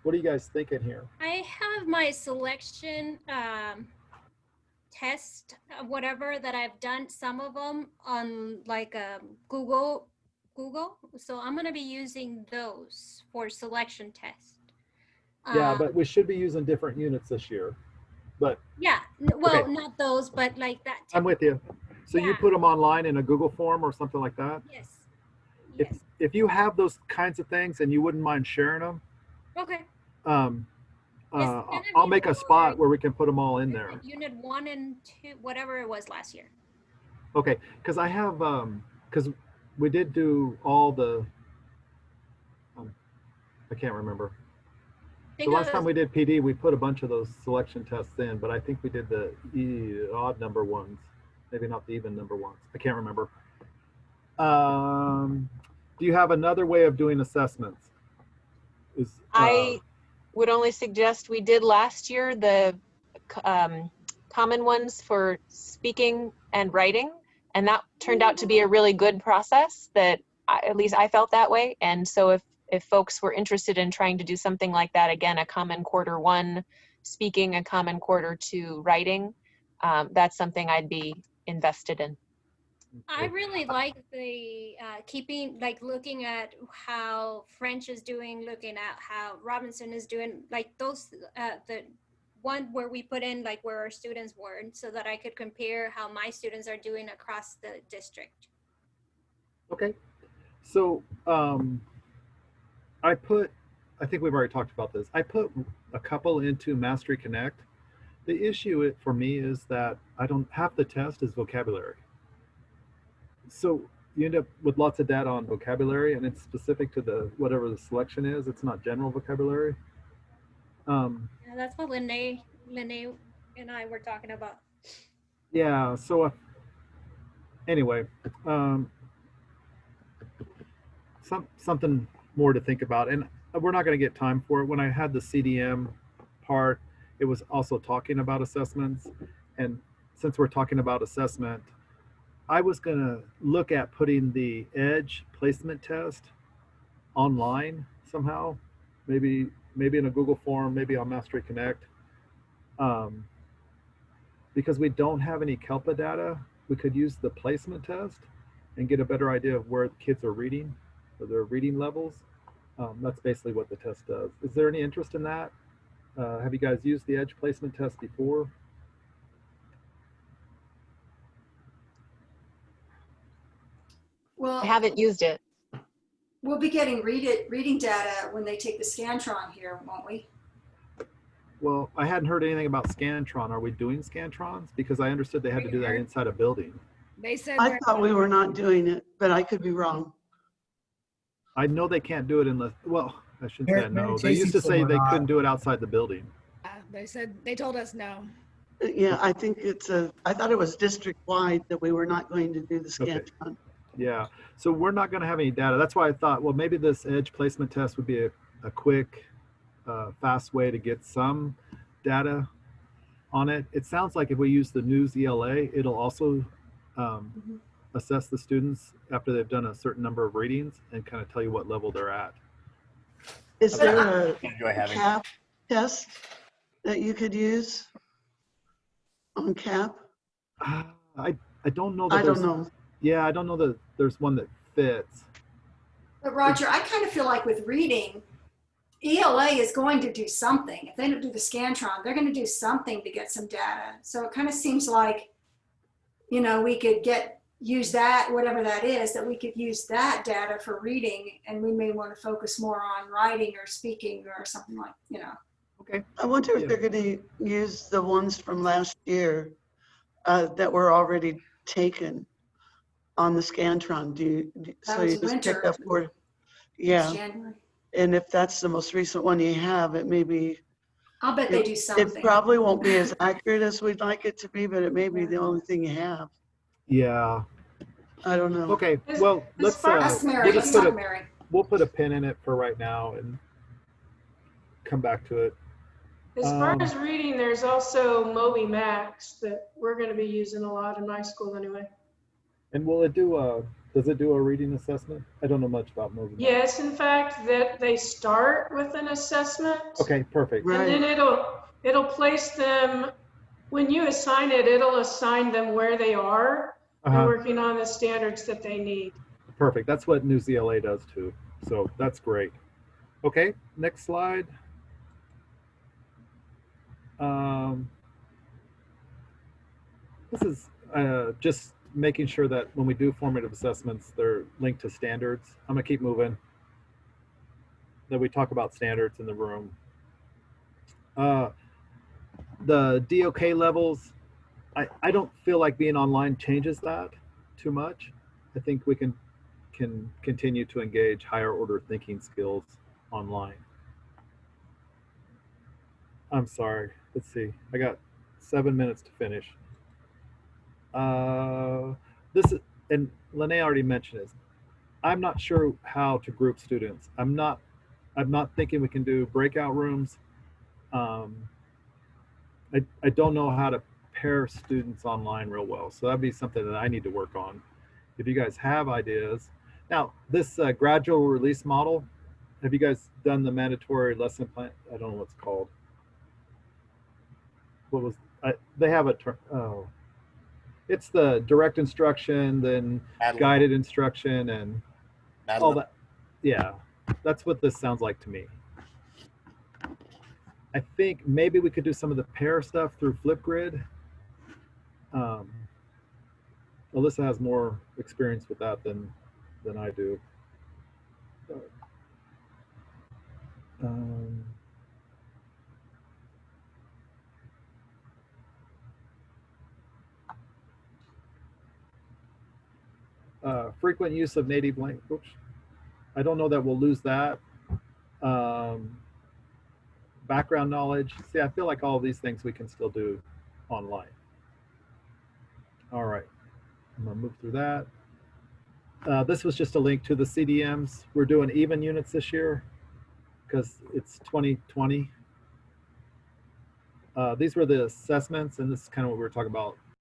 What are you guys thinking here? I have my selection test, whatever that I've done, some of them on like Google. So I'm going to be using those for selection test. Yeah, but we should be using different units this year. But yeah, well, okay. Not those, but like that. I'm with you. So you put them online in a Google form or something like that? Yes. If you have those kinds of things and you wouldn't mind sharing them, okay. I'll make a spot where we can put them all in there. Unit 1 and 2, whatever it was last year. Okay, because I have, because we did do all the, I can't remember. The last time we did PD, we put a bunch of those selection tests in, but I think we did the odd number ones. Maybe not the even number ones. I can't remember. Do you have another way of doing assessments? I would only suggest we did last year the common ones for speaking and writing, and that turned out to be a really good process. That at least I felt that way. And so if folks were interested in trying to do something like that again, a common quarter 1 speaking, a common quarter 2 writing, that's something I'd be invested in. I really like the looking at how French is doing, looking at how Robinson is doing, like those, the one where we put in like where our students were, so that I could compare how my students are doing across the district. Okay. So I think we've already talked about this. I put a couple into Mastery Connect. The issue for me is that half the test is vocabulary. So you end up with lots of data on vocabulary, and it's specific to whatever the selection is. It's not general vocabulary. Yeah, that's what Lene and I were talking about. Yeah. So anyway, something more to think about, and we're not going to get time for it. When I had the CDM part, it was also talking about assessments, and since we're talking about assessment, I was going to look at putting the Edge placement test online somehow, maybe in a Google form, maybe on Mastery Connect, because we don't have any CELPA data. We could use the placement test and get a better idea of where the kids are reading, or their reading levels. That's basically what the test does. Is there any interest in that? Have you guys used the edge placement test before? Well, I haven't used it. we'll be getting reading data when they take the Scantron here, won't we? Well, I hadn't heard anything about Scantron. Are we doing Scantrons? Because I understood they had to do that inside a building. They said I thought we were not doing it, but I could be wrong. I know they can't do it unless, well, I shouldn't say I know. Mary They used to Tracy say said they we're not. couldn't do it outside the building. they told us no. Yeah, I think I thought it was district-wide that we were not going to do the Okay. Scantron. Yeah, so we're not going to have any data. That's why I thought, well, maybe this edge placement test would be a quick, fast way to get some data on it. It sounds like if we use the News ELA, it'll also assess the students after they've done a certain number of readings and kind of tell you what level they're at. Is there Enjoy a having. CAP test that you could use on CAP? I don't know that I don't know. Yeah, I don't know that there's one that fits. But Roger, I kind of feel like with reading, ELA is going to do something. If they don't do the Scantron, they're going to do something to get some data. So it kind of seems like, you know, we could use that, whatever that is, that we could use that data for reading, and we may want to focus more on writing or speaking or something like, you know. Okay. I wonder if they're going to use the ones from last year that were already taken on the Scantron. So you just pick up where, yeah. January. And if that's the most recent one you have, it may be. I'll bet they do something. It probably won't be as accurate as we'd like it to be, but it may be the only thing you have. Yeah. I don't know. Okay. Well, let's we'll put a pin in it for right now and come back to it. As far as reading, there's also Moby Max that we're going to be using a lot in my school anyway. And will it do does it do a reading assessment? I don't know much about Moby Max. Yes, in fact, that they start with an assessment. Okay, perfect. And then it'll place them, when you assign it, it'll assign them where they are and working on the standards that they need. Perfect. That's what News ELA does too. So that's great. Okay, next slide. This is just making sure that when we do formative assessments, they're linked to standards. I'm gonna keep moving. That we talk about standards in the room. The DOK levels, I don't feel like being online changes that too much. I think we can continue to engage higher order thinking skills online. I'm sorry, let's see. I got 7 minutes to finish. This is, and Lene already mentioned this. I'm not sure how to group students. I'm not thinking we can do breakout rooms. I don't know how to pair students online real well. So that'd be something that I need to work on. If you guys have ideas. Now, this gradual release model, have you guys done the mandatory lesson plan? I don't know what it's called. What was, they have a term, oh. It's the direct instruction, then guided instruction and all that. Yeah, that's what this sounds like to me. I think maybe we could do some of the pair stuff through Flipgrid. Alyssa has more experience with that than I do. Frequent use of native language. I don't know that we'll lose that. Background knowledge. See, I feel like all of these things we can still do online. All right, I'm gonna move through that. This was just a link to the CDMs. We're doing even units this year because it's 2020. These were the assessments, and this is kind of what we were talking about